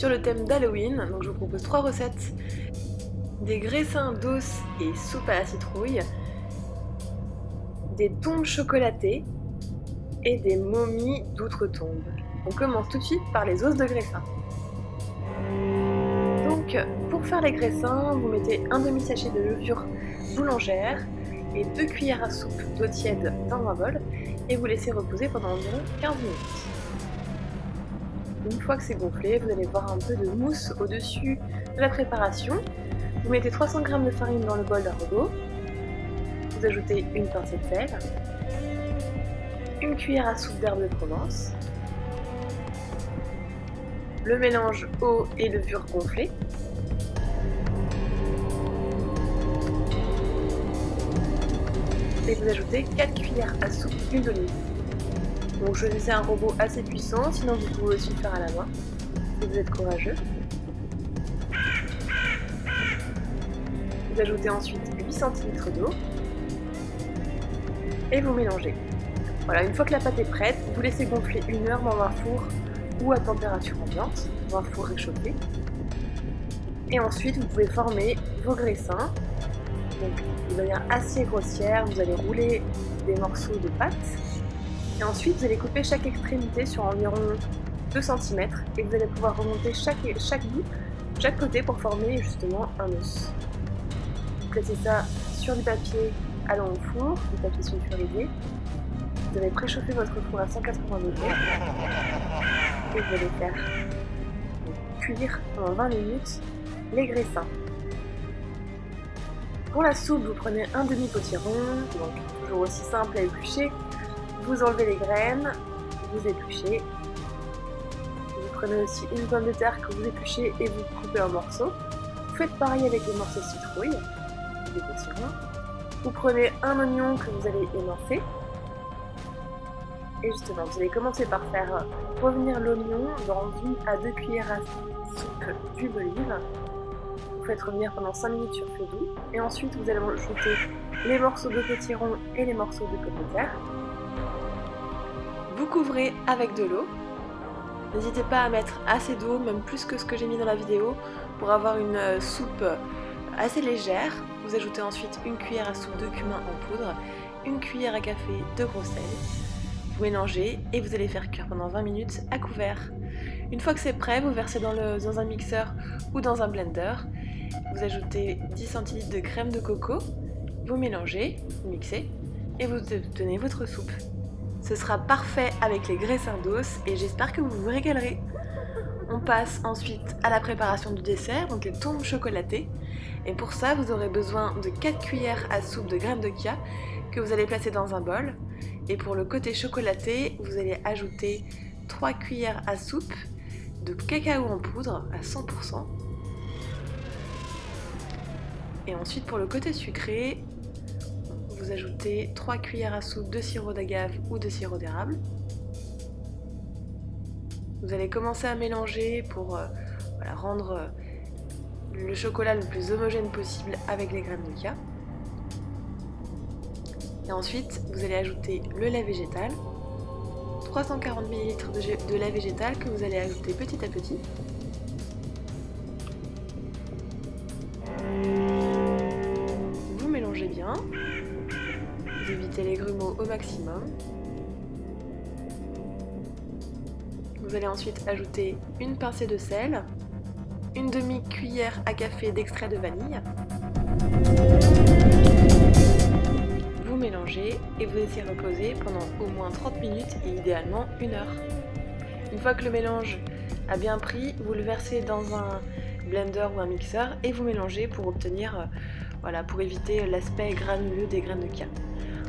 sur le thème d'Halloween. Donc je vous propose 3 recettes: des graissins d'os et soupe à la citrouille, des tombes chocolatées et des momies d'outre-tombe. On commence tout de suite par les os de graissin. Donc pour faire les graissins, vous mettez un demi-sachet de levure boulangère et 2 cuillères à soupe d'eau tiède dans un bol et vous laissez reposer pendant environ 15 minutes. Une fois que c'est gonflé, vous allez voir un peu de mousse au-dessus de la préparation. Vous mettez 300 g de farine dans le bol d'un robot. Vous ajoutez une pincée de sel, une cuillère à soupe d'herbe de Provence, le mélange eau et levure gonflée, et vous ajoutez 4 cuillères à soupe d'huile d'olive. Donc choisissez un robot assez puissant, sinon vous pouvez aussi le faire à la main, si vous êtes courageux. Vous ajoutez ensuite 8 centilitres d'eau et vous mélangez. Voilà, une fois que la pâte est prête, vous laissez gonfler 1 heure dans un four ou à température ambiante, dans un four réchauffé. Et ensuite, vous pouvez former vos graissins. Donc, de manière assez grossière, vous allez rouler des morceaux de pâte. Et ensuite, vous allez couper chaque extrémité sur environ 2 cm et vous allez pouvoir remonter chaque bout, chaque côté pour former justement un os. Vous placez ça sur du papier allant au four, du papier sulfurisé. Vous allez préchauffer votre four à 180 degrés et vous allez faire cuire pendant 20 minutes les graissins. Pour la soupe, vous prenez un demi-potiron, donc toujours aussi simple à éplucher. Vous enlevez les graines, vous épluchez. Vous prenez aussi une pomme de terre que vous épluchez et vous coupez en morceaux. Vous faites pareil avec les morceaux de citrouille, des potirons. Vous prenez un oignon que vous allez émincer. Et justement, vous allez commencer par faire revenir l'oignon dans 1 à 2 cuillères à soupe d'huile d'olive. Vous faites revenir pendant 5 minutes sur feu doux. Et ensuite, vous allez ajouter les morceaux de potiron et les morceaux de pommes de terre. Vous couvrez avec de l'eau. N'hésitez pas à mettre assez d'eau, même plus que ce que j'ai mis dans la vidéo, pour avoir une soupe assez légère. Vous ajoutez ensuite 1 cuillère à soupe de cumin en poudre, 1 cuillère à café de gros sel. Vous mélangez et vous allez faire cuire pendant 20 minutes à couvert. Une fois que c'est prêt, vous versez dans un mixeur ou dans un blender. Vous ajoutez 10 centilitres de crème de coco, vous mélangez, vous mixez et vous obtenez votre soupe. Ce sera parfait avec les graissins d'os et j'espère que vous vous régalerez. On passe ensuite à la préparation du dessert, donc les tombes chocolatées. Et pour ça, vous aurez besoin de 4 cuillères à soupe de graines de chia que vous allez placer dans un bol. Et pour le côté chocolaté, vous allez ajouter 3 cuillères à soupe de cacao en poudre à 100%. Et ensuite pour le côté sucré, vous ajoutez 3 cuillères à soupe de sirop d'agave ou de sirop d'érable. Vous allez commencer à mélanger pour rendre le chocolat le plus homogène possible avec les graines de chia. Et ensuite, vous allez ajouter le lait végétal, 340 ml de lait végétal que vous allez ajouter petit à petit. Vous mélangez bien, vous évitez les grumeaux au maximum. Vous allez ensuite ajouter une pincée de sel, une demi-cuillère à café d'extrait de vanille. Vous mélangez et vous laissez reposer pendant au moins 30 minutes et idéalement 1 heure. Une fois que le mélange a bien pris, vous le versez dans un blender ou un mixeur et vous mélangez pour obtenir, pour éviter l'aspect granuleux des graines de chia.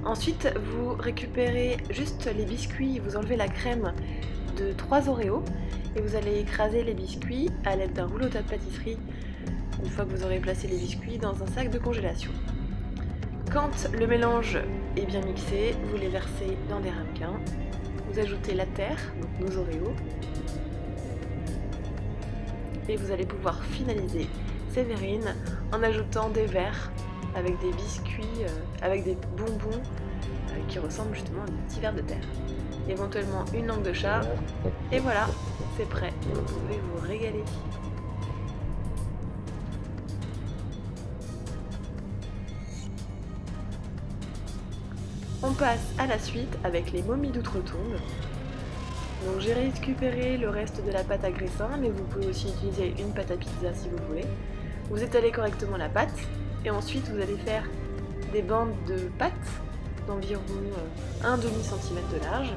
Ensuite, vous récupérez juste les biscuits, vous enlevez la crème de 3 Oreos et vous allez écraser les biscuits à l'aide d'un rouleau de pâtisserie une fois que vous aurez placé les biscuits dans un sac de congélation. Quand le mélange est bien mixé, vous les versez dans des ramequins, vous ajoutez la terre, donc nos Oreos, et vous allez pouvoir finaliser ces verrines en ajoutant des verres avec des biscuits, avec des bonbons qui ressemblent justement à des petits verres de terre. Éventuellement une langue de chat, et voilà, c'est prêt et vous pouvez vous régaler. On passe à la suite avec les momies d'outre-tombe. Donc j'ai récupéré le reste de la pâte à graissin, mais vous pouvez aussi utiliser une pâte à pizza si vous voulez. Vous étalez correctement la pâte et ensuite vous allez faire des bandes de pâte d'environ 1,5 cm de large.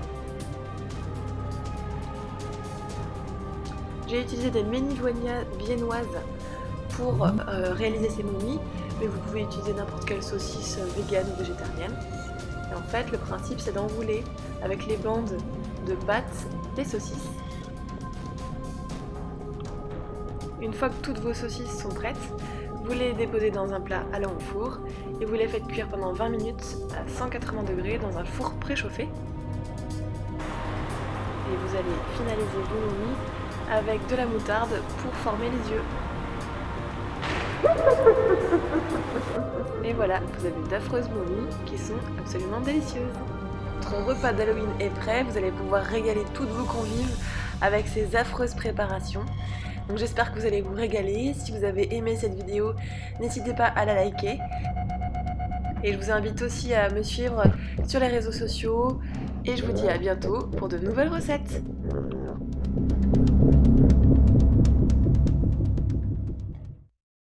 J'ai utilisé des ménies viennoises pour réaliser ces momies, mais vous pouvez utiliser n'importe quelle saucisse végane ou végétarienne. Et en fait, le principe c'est d'enrouler avec les bandes de pâte les saucisses. Une fois que toutes vos saucisses sont prêtes, vous les déposez dans un plat allant au four et vous les faites cuire pendant 20 minutes à 180 degrés dans un four préchauffé. Et vous allez finaliser vos momies avec de la moutarde pour former les yeux. Et voilà, vous avez d'affreuses momies qui sont absolument délicieuses. Votre repas d'Halloween est prêt, vous allez pouvoir régaler toutes vos convives avec ces affreuses préparations. Donc j'espère que vous allez vous régaler. Si vous avez aimé cette vidéo, n'hésitez pas à la liker. Et je vous invite aussi à me suivre sur les réseaux sociaux. Et je vous dis à bientôt pour de nouvelles recettes.